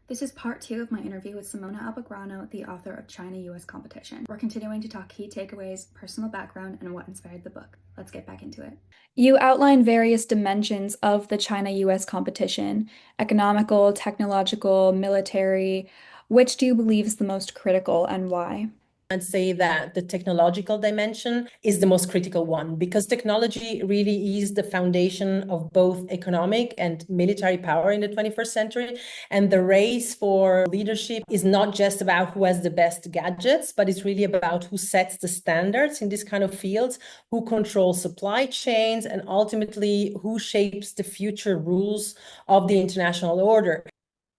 This is part 2 of my interview with Simona Alba Grano, the author of China-US Competition. We're continuing to talk key takeaways, personal background, and what inspired the book. Let's get back into it. You outline various dimensions of the China-US competition: economical, technological, military. Which do you believe is the most critical and why? I'd say that the technological dimension is the most critical one because technology really is the foundation of both economic and military power in the 21st century. And the race for leadership is not just about who has the best gadgets, but it's really about who sets the standards in this kind of fields, who controls supply chains, and ultimately who shapes the future rules of the international order.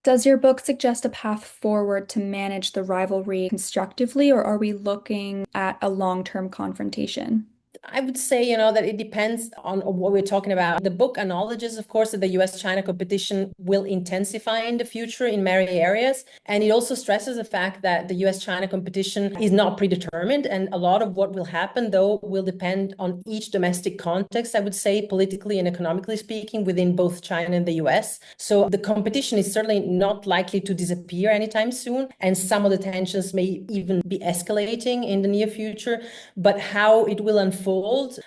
Does your book suggest a path forward to manage the rivalry constructively, or are we looking at a long-term confrontation? I would say, that it depends on what we're talking about. The book acknowledges, of course, that the US-China competition will intensify in the future in many areas. And it also stresses the fact that the US-China competition is not predetermined. And a lot of what will happen, though, will depend on each domestic context, I would say, politically and economically speaking, within both China and the US. So the competition is certainly not likely to disappear anytime soon. And some of the tensions may even be escalating in the near future. But how it will unfold,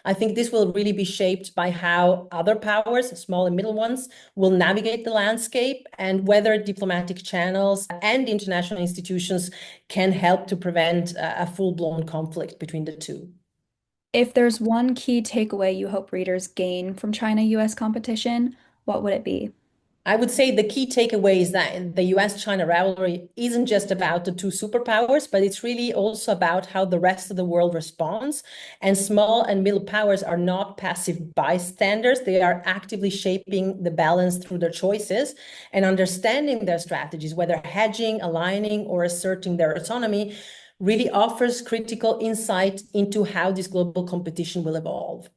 I think this will really be shaped by how other powers, small and middle ones, will navigate the landscape and whether diplomatic channels and international institutions can help to prevent a full-blown conflict between the two. If there's one key takeaway you hope readers gain from China-US competition, what would it be? I would say the key takeaway is that the US-China rivalry isn't just about the two superpowers, but it's really also about how the rest of the world responds. And small and middle powers are not passive bystanders. They are actively shaping the balance through their choices and understanding their strategies, whether hedging, aligning, or asserting their autonomy, really offers critical insight into how this global competition will evolve.